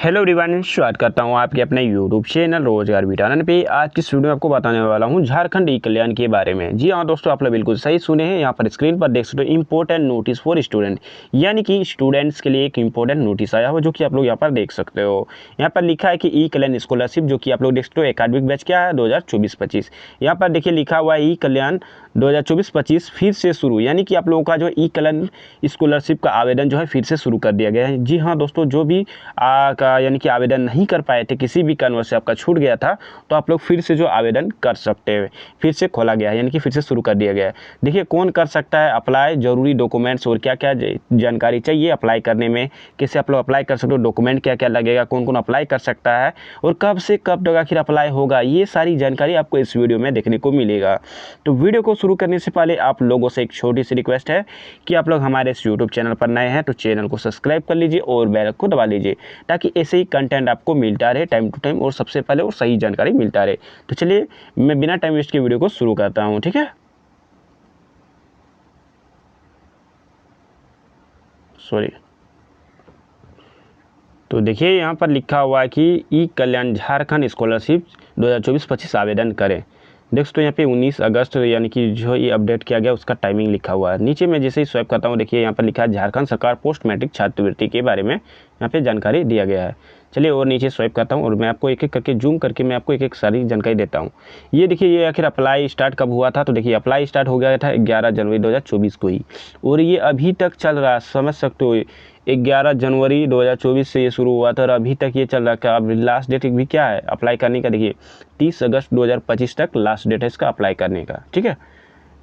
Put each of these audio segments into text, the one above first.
Hello everyone, स्वागत करता हूं आपके अपने यूट्यूब चैनल रोजगार विटानन पे। आज की वीडियो में आपको बताने वाला हूं झारखंड ई कल्याण के बारे में। जी हां दोस्तों, आप लोग बिल्कुल सही सुने हैं। यहां पर स्क्रीन पर देख सकते हो इंपॉर्टेंट नोटिस फॉर स्टूडेंट, यानी कि स्टूडेंट्स के लिए एक इंपॉर्टेंट नोटिस आया हो, जो कि आप लोग यहाँ पर देख सकते हो। यहाँ पर लिखा है कि ई कल्याण स्कॉलरशिप, जो कि आप लोग देख सकते हो एकेडमिक बैच क्या है 2024-25। यहाँ पर देखिए लिखा हुआ है ई कल्याण 2024-25 फिर से शुरू, यानी कि आप लोगों का जो ई कल्याण स्कॉलरशिप का आवेदन जो है फिर से शुरू कर दिया गया है। जी हाँ दोस्तों, जो भी यानी कि आवेदन नहीं कर पाए थे, किसी भी कारणवश से आपका छूट गया था, तो आप लोग फिर से जो आवेदन कर सकते हैं। फिर से खोला गया है, यानी कि फिर से शुरू कर दिया गया है। देखिए कौन कर सकता है अप्लाई, जरूरी डॉक्यूमेंट्स और क्या क्या जानकारी चाहिए अप्लाई करने में, कैसे आप लोग अप्लाई कर सकते हो, डॉक्यूमेंट क्या क्या लगेगा, कौन कौन अप्लाई कर सकता है और कब से कब तक आखिर अप्लाई होगा, ये सारी जानकारी आपको इस वीडियो में देखने को मिलेगा। तो वीडियो को शुरू करने से पहले आप लोगों से एक छोटी सी रिक्वेस्ट है कि आप लोग हमारे इस यूट्यूब चैनल पर नए हैं तो चैनल को सब्सक्राइब कर लीजिए और बेल को दबा लीजिए, ताकि ऐसे ही कंटेंट आपको मिलता रहे टाइम टू टाइम और सबसे पहले और सही जानकारी मिलता रहे। तो चलिए मैं बिना टाइम वेस्ट के वीडियो को शुरू करता हूँ, ठीक है। सॉरी। तो देखिए यहाँ पर लिखा हुआ है कि ई कल्याण झारखंड स्कॉलरशिप 2024-25 आवेदन करें। देख सकते हो यहाँ पे 19 अगस्त यानी कि जो ये अपडेट किया गया उसका टाइमिंग लिखा हुआ है। नीचे में जैसे ही स्वाइप करता हूँ, देखिए यहाँ पर लिखा है झारखंड सरकार पोस्ट मैट्रिक छात्रवृत्ति के बारे में यहाँ पे जानकारी दिया गया है। चलिए और नीचे स्वाइप करता हूँ और मैं आपको एक एक करके जूम करके मैं आपको एक एक सारी जानकारी देता हूँ। ये देखिए ये आखिर अप्लाई स्टार्ट कब हुआ था, तो देखिए अप्लाई स्टार्ट हो गया था 11 जनवरी 2024 को ही, और ये अभी तक चल रहा है, समझ सकते हो। 11 जनवरी 2024 से ये शुरू हुआ था और अभी तक ये चल रहा है। अब लास्ट डेट भी क्या है अप्लाई करने का, देखिए 30 अगस्त 2025 तक लास्ट डेट है इसका अप्लाई करने का, ठीक है।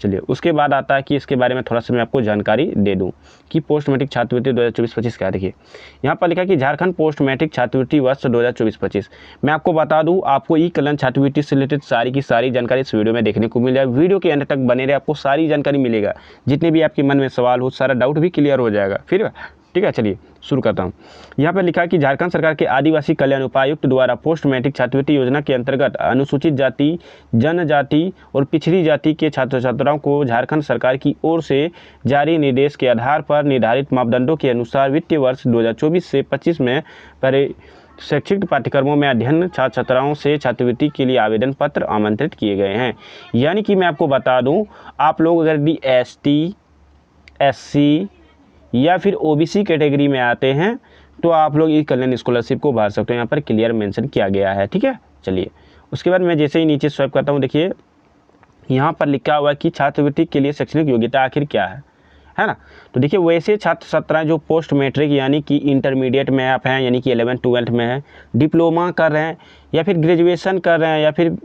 चलिए उसके बाद आता है कि इसके बारे में थोड़ा सा मैं आपको जानकारी दे दूं कि पोस्ट मैट्रिक छात्रवृत्ति 2024-25 क्या है। देखिए यहाँ पर लिखा है कि झारखंड पोस्ट मैट्रिक छात्रवृत्ति वर्ष 2024-25। मैं आपको बता दूं, आपको ई कल्याण छात्रवृत्ति से रिलेटेड सारी की सारी जानकारी इस वीडियो में देखने को मिल जाए। वीडियो के अंत तक बने रहे, आपको सारी जानकारी मिलेगा। जितने भी आपके मन में सवाल हो, सारा डाउट भी क्लियर हो जाएगा फिर, ठीक है। चलिए शुरू करता हूँ। यहाँ पर लिखा है कि झारखंड सरकार के आदिवासी कल्याण उपायुक्त द्वारा पोस्ट मैट्रिक छात्रवृत्ति योजना के अंतर्गत अनुसूचित जाति, जनजाति और पिछड़ी जाति के छात्र छात्राओं को झारखंड सरकार की ओर से जारी निर्देश के आधार पर निर्धारित मापदंडों के अनुसार वित्तीय वर्ष 2024 से 25 में शैक्षिक पाठ्यक्रमों में अध्ययन छात्र छात्राओं से छात्रवृत्ति के लिए आवेदन पत्र आमंत्रित किए गए हैं। यानी कि मैं आपको बता दूँ, आप लोग अगर यदि ST, SC या फिर OBC कैटेगरी में आते हैं तो आप लोग ई कल्याण स्कॉलरशिप को भर सकते हो। यहाँ पर क्लियर मेंशन किया गया है, ठीक है। चलिए उसके बाद मैं जैसे ही नीचे स्वाइप करता हूँ, देखिए यहाँ पर लिखा हुआ है कि छात्रवृत्ति के लिए शैक्षणिक योग्यता आखिर क्या है ना। तो देखिए वैसे छात्र छात्राएं जो पोस्ट मैट्रिक यानी कि इंटरमीडिएट में आप हैं, यानी कि 11th-12th में हैं, डिप्लोमा कर रहे हैं या फिर ग्रेजुएशन कर रहे हैं या फिर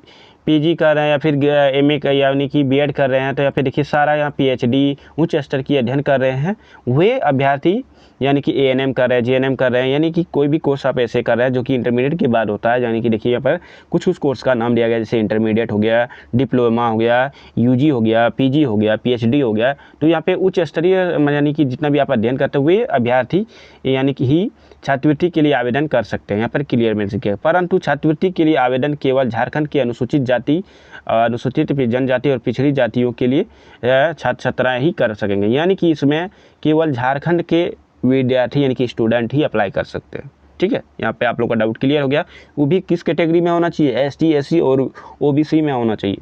PG कर रहे हैं या फिर MA का यानी कि BEd कर रहे हैं, तो या फिर देखिए सारा यहाँ PhD उच्च स्तर की अध्ययन कर रहे हैं, वे अभ्यर्थी यानी कि ANM कर रहे हैं, JNM कर रहे हैं, यानी कि कोई भी कोर्स आप ऐसे कर रहे हैं जो कि इंटरमीडिएट के बाद होता है। यानी कि देखिए यहाँ पर कुछ कुछ कोर्स का नाम दिया गया, जैसे इंटरमीडिएट हो गया, डिप्लोमा हो गया, UG हो गया, PG हो गया, PhD हो गया। तो यहाँ पे उच्च स्तरीय यानी कि जितना भी आप अध्ययन करते हुए अभ्यर्थी यानी कि ही छात्रवृत्ति के लिए आवेदन कर सकते हैं। यहाँ पर क्लियर मेंशन किया, परंतु छात्रवृत्ति के लिए आवेदन केवल झारखंड के अनुसूचित जाति, अनुसूचित जनजाति और पिछड़ी जातियों के लिए छात्र छात्राएँ ही कर सकेंगे। यानी कि इसमें केवल झारखंड के विद्यार्थी यानी कि स्टूडेंट ही अप्लाई कर सकते हैं, ठीक है। यहाँ पे आप लोग का डाउट क्लियर हो गया। वो भी किस कैटेगरी में होना चाहिए, ST, SC और OBC में होना चाहिए।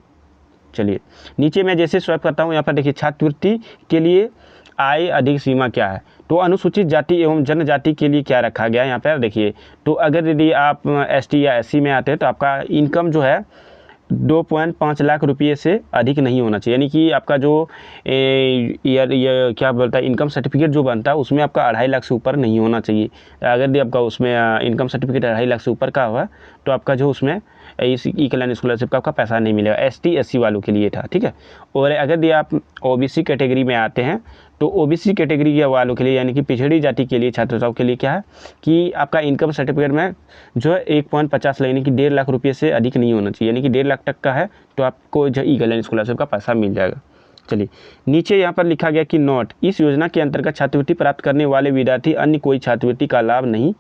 चलिए नीचे मैं जैसे स्वाइप करता हूँ, यहाँ पर देखिए छात्रवृत्ति के लिए आय अधिक सीमा क्या है, तो अनुसूचित जाति एवं जनजाति के लिए क्या रखा गया है यहाँ पर देखिए। तो अगर यदि आप ST या SC में आते हैं तो आपका इनकम जो है 2.5 लाख रुपये से अधिक नहीं होना चाहिए। यानी कि आपका जो ये क्या बोलता है इनकम सर्टिफिकेट जो बनता है उसमें आपका 2.5 लाख से ऊपर नहीं होना चाहिए। अगर भी आपका उसमें इनकम सर्टिफिकेट 2.5 लाख से ऊपर का हुआ तो आपका जो उसमें इस ई कल्याण स्कॉलरशिप का आपका पैसा नहीं मिलेगा। ST SC वालों के लिए था, ठीक है। और अगर भी आप OBC कैटेगरी में आते हैं तो OBC कैटेगरी के वालों के लिए यानी कि पिछड़ी जाति के लिए छात्राओं के लिए क्या है कि आपका इनकम सर्टिफिकेट में जो है 1.50 यानी कि 1.5 लाख रुपये से अधिक नहीं होना चाहिए। यानी कि 1.5 लाख तक का है तो आपको जो ई कल्याण स्कॉलरशिप का पैसा मिल जाएगा। चलिए नीचे यहाँ पर लिखा गया कि इस योजना के अंतर्गत छात्रवृत्ति प्राप्त करने वाले विद्यार्थी अन्य कोई छात्रवृत्ति का लाभ नहीं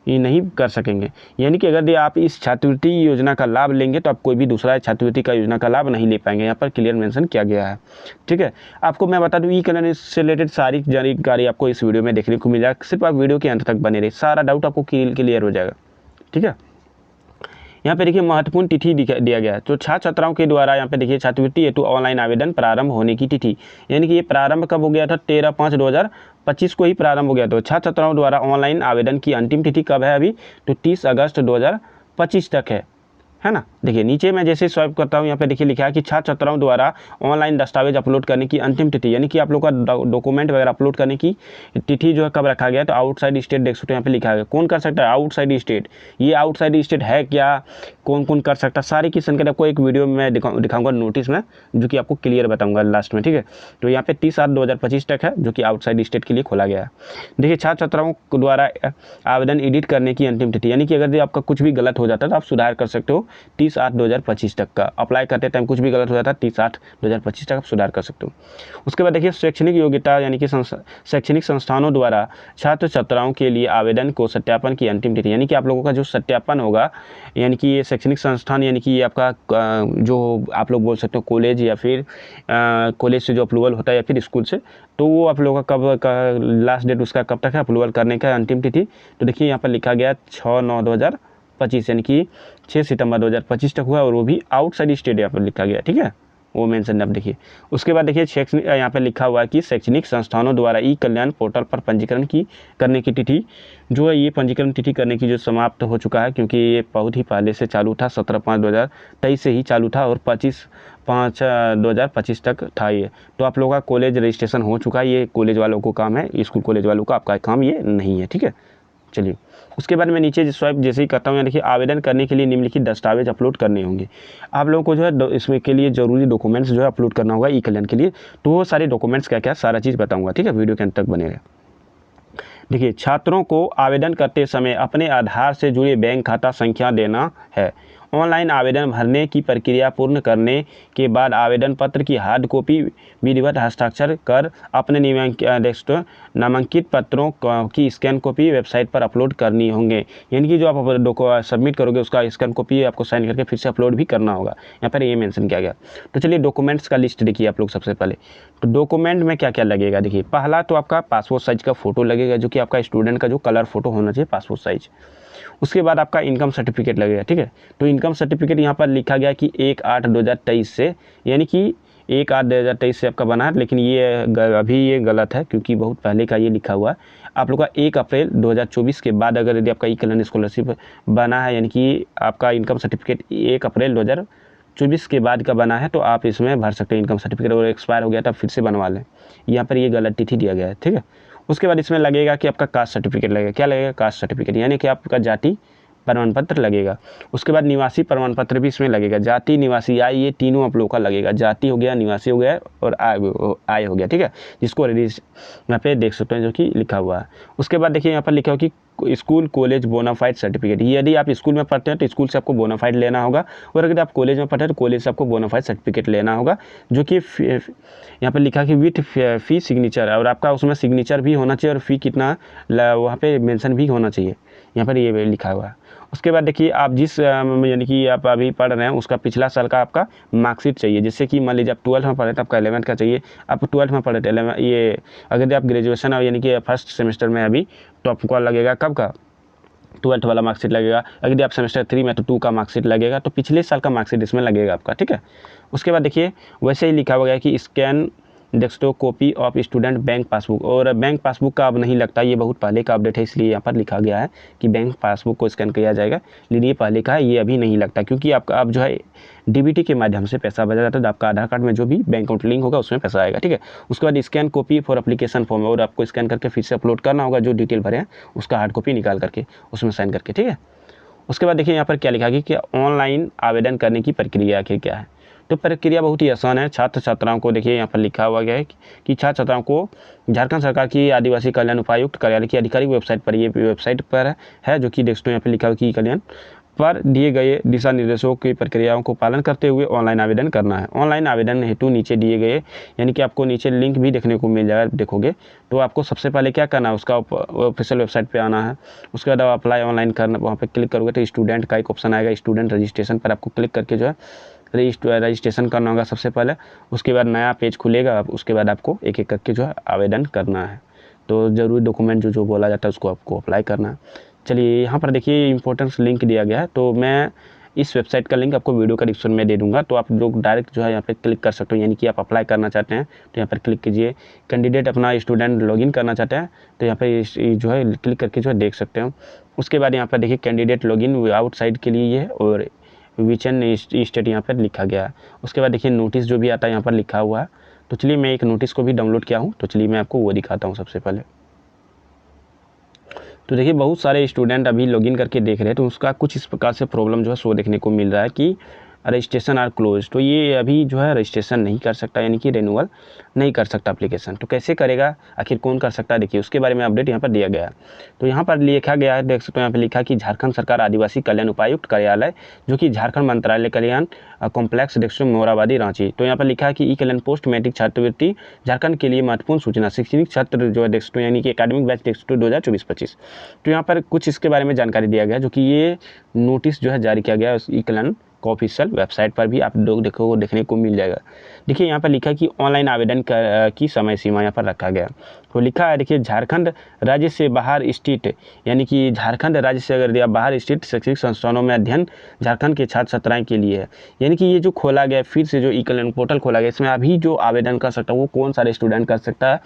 ये नहीं कर सकेंगे। यानी कि अगर आप इस छात्रवृत्ति योजना का लाभ लेंगे तो आप कोई भी दूसरा छात्रवृत्ति का योजना का लाभ नहीं ले पाएंगे। यहाँ पर क्लियर मेंशन किया गया है। ठीक है, आपको मैं बता दूँ ई कल्याण से रिलेटेड सारी जानकारी आपको इस वीडियो में देखने को मिल जाएगा। सिर्फ आप वीडियो के अंत तक बने रहिए, सारा डाउट आपको क्लियर हो जाएगा। ठीक है, यहाँ पे देखिए महत्वपूर्ण तिथि दिया गया है। तो छात्र छात्राओं के द्वारा यहाँ पे देखिए छात्रवृत्ति हेतु ऑनलाइन आवेदन प्रारंभ होने की तिथि, यानी कि ये प्रारंभ कब हो गया था? 13/5/2025 को ही प्रारंभ हो गया। तो छात्र छात्राओं द्वारा ऑनलाइन आवेदन की अंतिम तिथि कब है अभी? तो 30 अगस्त 2025 तक है ना। देखिए नीचे मैं जैसे स्वाइप करता हूँ, यहाँ पे देखिए लिखा है कि छात्र छात्राओं द्वारा ऑनलाइन दस्तावेज अपलोड करने की अंतिम तिथि, यानी कि आप लोग का डॉक्यूमेंट वगैरह अपलोड करने की तिथि जो है कब रखा गया है? तो आउटसाइड स्टेट देख सकते हो, यहाँ पे लिखा है कौन कर सकता है आउटसाइड स्टेट। ये आउटसाइड स्टेट है क्या, कौन कौन कर सकता है, सारी की जानकारी आपको एक वीडियो में दिखाऊंगा नोटिस में, जो कि आपको क्लियर बताऊंगा लास्ट में। ठीक है, तो यहाँ पे 30/8/2025 तक है, जो कि आउटसाइड स्टेट के लिए खोला गया है। देखिए छात्र छात्राओं द्वारा आवेदन एडिट करने की अंतिम तिथि, यानी कि अगर आपका कुछ भी गलत हो जाता है तो आप सुधार कर सकते हो 30/8/2025 तक का। अप्लाई करते टाइम कुछ भी गलत हो जाता है 30/8/2025 तक आप सुधार कर सकते हो। उसके बाद देखिए शैक्षणिक योग्यता, यानी कि शैक्षणिक संस्थानों द्वारा छात्र छात्राओं के लिए आवेदन को सत्यापन की अंतिम तिथि, यानी कि आप लोगों का जो सत्यापन होगा, यानी कि ये शैक्षणिक संस्थान, यानी कि ये आपका जो आप लोग बोल सकते हो कॉलेज या फिर कॉलेज से जो अप्रूवल होता है या फिर स्कूल से, तो वो आप लोगों का कब का लास्ट डेट उसका कब तक है अप्रूवल करने का अंतिम तिथि? तो देखिए यहाँ पर लिखा गया 6/9/2025, यानी कि 6 सितंबर 2025 तक हुआ, और वो भी आउटसाइड स्टेट यहाँ पर लिखा गया। ठीक है, वो मेंशन आप देखिए। उसके बाद देखिए शैक्षणिक, यहाँ पे लिखा हुआ है कि शैक्षणिक संस्थानों द्वारा ई कल्याण पोर्टल पर पंजीकरण करने की तिथि जो है, ये पंजीकरण तिथि करने की जो समाप्त हो चुका है, क्योंकि ये बहुत ही पहले से चालू था, 17/5/2023 से ही चालू था और 25/5/2025 तक था ये। तो आप लोगों का कॉलेज रजिस्ट्रेशन हो चुका है, ये कॉलेज वालों को काम है, स्कूल कॉलेज वालों का आपका काम ये नहीं है। ठीक है, चलिए उसके बाद मैं नीचे स्वाइप जैसे ही करता हूँ, देखिए आवेदन करने के लिए निम्नलिखित दस्तावेज अपलोड करने होंगे। आप लोगों को जो है इसमें के लिए जरूरी डॉक्यूमेंट्स जो है अपलोड करना होगा ई कल्याण के लिए। तो वो सारे डॉक्यूमेंट्स क्या क्या सारा चीज़ बताऊँगा। ठीक है, वीडियो के अंत तक बने रहे। देखिए छात्रों को आवेदन करते समय अपने आधार से जुड़े बैंक खाता संख्या देना है। ऑनलाइन आवेदन भरने की प्रक्रिया पूर्ण करने के बाद आवेदन पत्र की हार्ड कॉपी विधिवत हस्ताक्षर कर अपने नामांकित पत्रों की स्कैन कॉपी वेबसाइट पर अपलोड करनी होंगे। यानी कि जो आप सबमिट करोगे उसका स्कैन कॉपी आपको साइन करके फिर से अपलोड भी करना होगा। यहाँ पर ये मेंशन किया गया। तो चलिए डॉक्यूमेंट्स का लिस्ट देखिए आप लोग सबसे पहले। तो डॉक्यूमेंट में क्या क्या लगेगा, देखिए पहला तो आपका पासपोर्ट साइज का फ़ोटो लगेगा, जो कि आपका स्टूडेंट का जो कलर फोटो होना चाहिए पासपोर्ट साइज। उसके बाद आपका इनकम सर्टिफिकेट लगेगा। ठीक है, तो इनकम सर्टिफिकेट यहाँ पर लिखा गया कि 1/8/2023 से, यानी कि 1/8/2023 से आपका बना है, लेकिन ये अभी ये गलत है क्योंकि बहुत पहले का ये लिखा हुआ है। आप लोग का 1 अप्रैल 2024 के बाद अगर यदि आपका ई कल्याण स्कॉलरशिप बना है, यानी कि आपका इनकम सर्टिफिकेट 1 अप्रैल 2024 के बाद का बना है, तो आप इसमें भर सकते हैं इनकम सर्टिफिकेट, और एक्सपायर हो गया था फिर से बनवा लें। यहाँ पर ये गलत तिथि दिया गया है। ठीक है, उसके बाद इसमें लगेगा कि आपका कास्ट सर्टिफिकेट लगेगा। क्या लगेगा? कास्ट सर्टिफिकेट, यानी कि आपका जाति प्रमाण पत्र लगेगा। उसके बाद निवासी प्रमाण पत्र भी इसमें लगेगा। जाति, निवासी, आय, ये तीनों आप लोगों का लगेगा। जाति हो गया, निवासी हो गया और आय हो गया। ठीक है, जिसको यहाँ पे देख सकते हैं जो कि लिखा हुआ है। उसके बाद देखिए यहाँ पर लिखा हो कि स्कूल कॉलेज बोनाफाइड सर्टिफिकेट। यदि आप स्कूल में पढ़ते हैं तो स्कूल से आपको बोनाफाइड लेना होगा, और अगर आप कॉलेज में पढ़ते हैं तो कॉलेज से आपको बोनाफाइड सर्टिफिकेट लेना होगा, जो कि यहाँ पर लिखा कि विथ फी सिग्नेचर, और आपका उसमें सिग्नेचर भी होना चाहिए और फ़ी कितना वहाँ पे मेंशन भी होना चाहिए। यहाँ पर ये लिखा हुआ है। उसके बाद देखिए आप जिस यानी कि आप अभी पढ़ रहे हैं उसका पिछला साल का आपका मार्कशीट चाहिए। जैसे कि मान लीजिए आप 12th में पढ़े तो आपका 11th का चाहिए। आप 12th में पढ़े तो ये अगर आप ग्रेजुएशन यानी कि फर्स्ट सेमेस्टर में अभी तो आपको लगेगा कब का 12th वाला मार्कशीट लगेगा। अगर आप सेमेस्टर 3 में तो 2 का मार्कशीट लगेगा, तो पिछले साल का मार्कशीट इसमें लगेगा आपका। ठीक है, उसके बाद देखिए वैसे ही लिखा हुआ है कि scan desktop copy of student bank passbook, और बैंक पासबुक का अब नहीं लगता, ये बहुत पहले का अपडेट है, इसलिए यहाँ पर लिखा गया है कि बैंक पासबुक को स्कैन किया जाएगा। लेकिन ये पहले का है, ये अभी नहीं लगता, क्योंकि आपका अब जो है डीबीटी के माध्यम से पैसा भेजा जाता है। तो आपका आधार कार्ड में जो भी बैंक अकाउंट लिंक होगा उसमें पैसा आएगा। ठीक है, उसके बाद scan copy for application form, और आपको स्कैन करके फिर से अपलोड करना होगा, जो डिटेल भरे हैं उसका हार्ड कॉपी निकाल करके उसमें साइन करके। ठीक है, उसके बाद देखिए यहाँ पर क्या लिखा गया कि ऑनलाइन आवेदन करने की प्रक्रिया आखिर क्या है। तो प्रक्रिया बहुत ही आसान है। छात्र छात्राओं को देखिए यहाँ पर लिखा हुआ गया है कि छात्र छात्राओं को झारखंड सरकार की आदिवासी कल्याण उपायुक्त कार्यालय की आधिकारिक वेबसाइट पर, ये वेबसाइट पर है जो कि देखते हैं यहाँ पर लिखा हुआ कि कल्याण पर दिए गए दिशा निर्देशों की प्रक्रियाओं को पालन करते हुए ऑनलाइन आवेदन करना है। ऑनलाइन आवेदन हेतु नीचे दिए गए यानी कि आपको नीचे लिंक भी देखने को मिल जाएगा, देखोगे तो आपको सबसे पहले क्या करना है, उसका ऑफिशियल वेबसाइट पे आना है। उसके बाद आप अप्लाई ऑनलाइन करना, वहाँ पे क्लिक करोगे तो स्टूडेंट का एक ऑप्शन आएगा, स्टूडेंट रजिस्ट्रेशन पर आपको क्लिक करके जो है रजिस्ट्रेशन करना होगा सबसे पहले। उसके बाद नया पेज खुलेगा, उसके बाद आपको एक एक करके जो है आवेदन करना है। तो ज़रूरी डॉक्यूमेंट जो बोला जाता है उसको आपको अप्लाई करना है। चलिए यहाँ पर देखिए इंपॉर्टेंस लिंक दिया गया है, तो मैं इस वेबसाइट का लिंक आपको वीडियो का डिस्क्रिप्शन में दे दूंगा, तो आप लोग डायरेक्ट जो है यहाँ पे क्लिक कर सकते हो। यानी कि आप अप्लाई करना चाहते हैं तो यहाँ पर क्लिक कीजिए। कैंडिडेट अपना स्टूडेंट लॉगिन करना चाहते हैं तो यहाँ पे जो है क्लिक करके जो है देख सकते हो। उसके बाद यहाँ पर देखिए कैंडिडेट लॉगिन आउटसाइड के लिए ये है और विचन स्टेट यहाँ पर लिखा गया है। उसके बाद देखिए नोटिस जो भी आता है यहाँ पर लिखा हुआ है। तो चलिए मैं एक नोटिस को भी डाउनलोड किया हूँ, तो चलिए मैं आपको वो दिखाता हूँ सबसे पहले। तो देखिए बहुत सारे स्टूडेंट अभी लॉगिन करके देख रहे हैं, तो उसका कुछ इस प्रकार से प्रॉब्लम जो है सो देखने को मिल रहा है कि रजिस्ट्रेशन आर क्लोज। तो ये अभी जो है रजिस्ट्रेशन नहीं कर सकता, यानी कि रिन्यूअल नहीं कर सकता एप्लीकेशन। तो कैसे करेगा, आखिर कौन कर सकता है, देखिए उसके बारे में अपडेट यहाँ पर दिया गया है। तो यहाँ पर लिखा गया है, देख सकते हो यहाँ पर लिखा कि झारखंड सरकार आदिवासी कल्याण उपायुक्त कार्यालय, जो कि झारखंड मंत्रालय कल्याण कॉम्प्लेक्स डेस्क मोराबादी रांची। तो यहाँ पर लिखा है कि ई कल्याण पोस्ट मैट्रिक छात्रवृत्ति झारखंड के लिए महत्वपूर्ण सूचना, शैक्षणिक छात्र जो है डेस्क यानी कि एकेडमिक बैच डेस्क 2024-25। तो यहाँ पर कुछ इसके बारे में जानकारी दिया गया, जो कि ये नोटिस जो है जारी किया गया ई कल्याण ऑफिशियल वेबसाइट पर भी आप लोग देखने को मिल जाएगा। देखिए यहाँ पर लिखा है कि ऑनलाइन आवेदन की समय सीमा यहाँ पर रखा गया। तो लिखा है देखिए झारखंड राज्य से बाहर स्थित, यानी कि झारखंड राज्य से अगर दिया बाहर स्थित शैक्षणिक संस्थानों में अध्ययन झारखंड के छात्र छात्राएं के लिए है। यानी कि ये जो खोला गया फिर से जो ई कल्याण पोर्टल खोला गया, इसमें अभी जो आवेदन कर सकता है वो कौन सारे स्टूडेंट कर सकता है,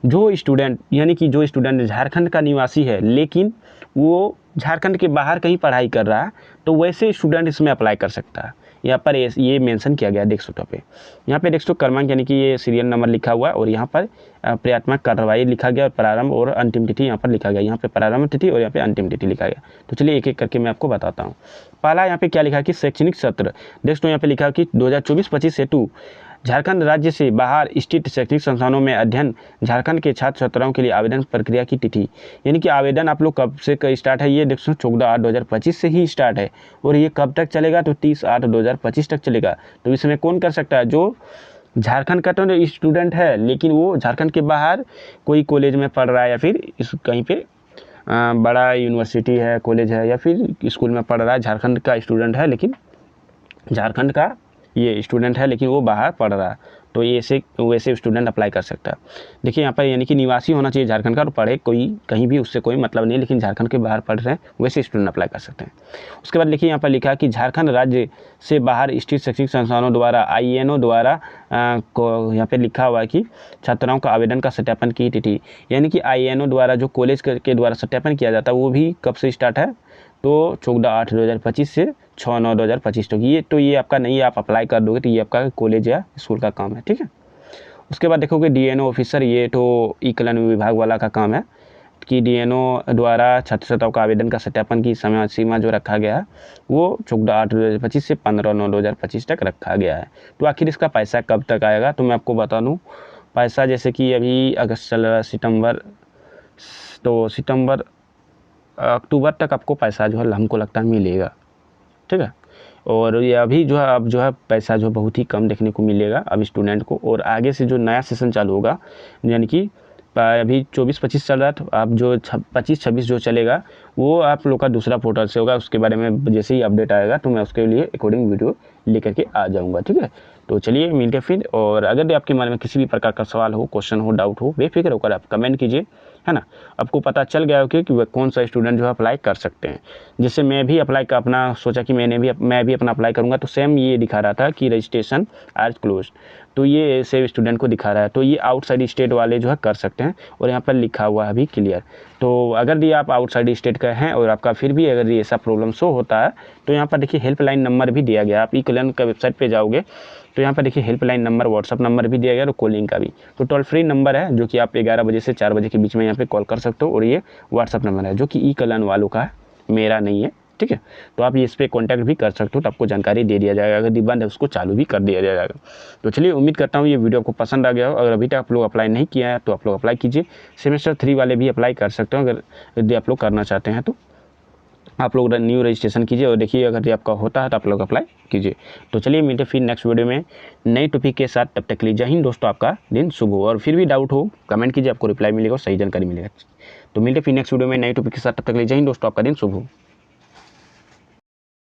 जो स्टूडेंट यानी कि जो स्टूडेंट झारखंड का निवासी है लेकिन वो झारखंड के बाहर कहीं पढ़ाई कर रहा है, तो वैसे स्टूडेंट इसमें अप्लाई कर सकता है। यहाँ पर ये मेंशन किया गया है डेस्कटॉप पे। यहाँ पे डेस्कटॉप क्रमांक यानी कि ये सीरियल नंबर लिखा हुआ है और यहाँ पर प्रयात्मक कार्रवाई लिखा गया और प्रारंभ और अंतिम तिथि यहाँ पर लिखा गया। यहाँ पे प्रारंभ तिथि और यहाँ पे अंतिम तिथि लिखा गया। तो चलिए एक एक करके मैं आपको बताता हूँ। पहला यहाँ पे क्या लिखा है कि शैक्षणिक सत्र, डेस्कटॉप यहाँ पे लिखा है कि 2024-25 हेतु झारखंड राज्य से बाहर स्थित शैक्षणिक संस्थानों में अध्ययन झारखंड के छात्र छात्राओं के लिए आवेदन प्रक्रिया की तिथि, यानी कि आवेदन आप लोग कब से स्टार्ट है, ये 14/8/2025 से ही स्टार्ट है और ये कब तक चलेगा, तो 30/8/2025 तक चलेगा। तो इसमें कौन कर सकता है, जो झारखंड का तो स्टूडेंट है लेकिन वो झारखंड के बाहर कोई कॉलेज में पढ़ रहा है या फिर इस कहीं पे बड़ा यूनिवर्सिटी है, कॉलेज है या फिर स्कूल में पढ़ रहा है, झारखंड का स्टूडेंट है लेकिन झारखंड का ये स्टूडेंट है लेकिन वो बाहर पढ़ रहा है, तो ये वैसे स्टूडेंट अप्लाई कर सकता है। देखिए यहाँ पर यानी कि निवासी होना चाहिए झारखंड का और पढ़े कोई कहीं भी, उससे कोई मतलब नहीं, लेकिन झारखंड के बाहर पढ़ रहे हैं वैसे स्टूडेंट अप्लाई कर सकते हैं। उसके बाद देखिए यहाँ पर लिखा है कि झारखंड राज्य से बाहर स्थित शैक्षणिक संस्थानों द्वारा INO द्वारा को यहाँ पे लिखा हुआ है कि छात्राओं का आवेदन का सत्यापन की तिथि, यानी कि INO द्वारा जो कॉलेज के द्वारा सत्यापन किया जाता है वो भी कब से स्टार्ट है, तो 14/8/2025 से 6/9/2025 तक। ये आपका नहीं है, आप अप्लाई कर दोगे तो ये आपका कॉलेज या स्कूल का काम है, ठीक है। उसके बाद देखोगे DNO ऑफिसर, ये तो ई कल्याण विभाग वाला का काम है कि DNO द्वारा छात्र छात्राओं का आवेदन का सत्यापन की समय सीमा जो रखा गया है वो 14/8/2025 से 15/9/2025 तक रखा गया है। तो आखिर इसका पैसा कब तक आएगा, तो मैं आपको बता दूँ। पैसा जैसे कि अभी अगस्त चल रहा, सितंबर, तो अक्टूबर तक आपको पैसा जो है हमको लगता है मिलेगा, ठीक है। और ये अभी जो है अब जो है पैसा जो बहुत ही कम देखने को मिलेगा अब स्टूडेंट को, और आगे से जो नया सेशन चालू होगा, यानी कि अभी 24-25 चल रहा है, तो आप जो 25-26 जो चलेगा वो आप लोग का दूसरा पोर्टल से होगा। उसके बारे में जैसे ही अपडेट आएगा तो मैं उसके लिए अकॉर्डिंग वीडियो लेकर के आ जाऊँगा, ठीक है। तो चलिए मिलते फिर, और अगर भी आपके मन में किसी भी प्रकार का सवाल हो, क्वेश्चन हो, डाउट हो, बेफिक्र होकर आप कमेंट कीजिए, है ना। आपको पता चल गया हो कि वह कौन सा स्टूडेंट जो है अप्लाई कर सकते हैं। जैसे मैं भी अप्लाई का अपना सोचा कि मैं भी अपना अप्लाई करूँगा, तो सेम ये दिखा रहा था कि रजिस्ट्रेशन आज क्लोज, तो ये ऐसे स्टूडेंट को दिखा रहा है। तो ये आउटसाइड स्टेट वाले जो है कर सकते हैं, और यहाँ पर लिखा हुआ है अभी क्लियर। तो अगर ये आप आउटसाइड स्टेट का हैं और आपका फिर भी अगर ये ऐसा प्रॉब्लम शो होता है, तो यहाँ पर देखिए हेल्पलाइन नंबर भी दिया गया। आप ई कल्याण का वेबसाइट पे जाओगे तो यहाँ पर देखिए हेल्पलाइन नंबर, व्हाट्सअप नंबर भी दिया गया और कॉलिंग का भी। तो टोल फ्री नंबर है जो कि आप 11 बजे से 4 बजे के बीच में यहाँ पे कॉल कर सकते हो, और ये व्हाट्सअप नंबर है जो कि ई कल्याण वालों का है, मेरा नहीं है, ठीक है। तो आप इस पर कॉन्टैक्ट भी कर सकते हो, तो आपको जानकारी दे दिया जाएगा, अगर बंद है उसको चालू भी कर दिया जाएगा। तो चलिए उम्मीद करता हूँ ये वीडियो आपको पसंद आ गया हो। अगर अभी तक आप लोग अप्लाई नहीं किया है तो आप लोग अप्लाई कीजिए। सेमेस्टर 3 वाले भी अप्लाई कर सकते हो अगर यदि आप लोग करना चाहते हैं तो। आप लोग न्यू रजिस्ट्रेशन कीजिए और देखिए अगर ये आपका होता है तो आप लोग अप्लाई कीजिए। तो चलिए मिलते फिर नेक्स्ट वीडियो में नई टॉपिक के साथ। तब तक के लिए जय हिंद दोस्तों, आपका दिन शुभ हो। और फिर भी डाउट हो कमेंट कीजिए, आपको रिप्लाई मिलेगा और सही जानकारी मिलेगा। तो मिलते फिर नेक्स्ट वीडियो में नई टॉपिक के साथ। तब तक के लिए जय हिंद दोस्तों, आपका दिन शुभ हो।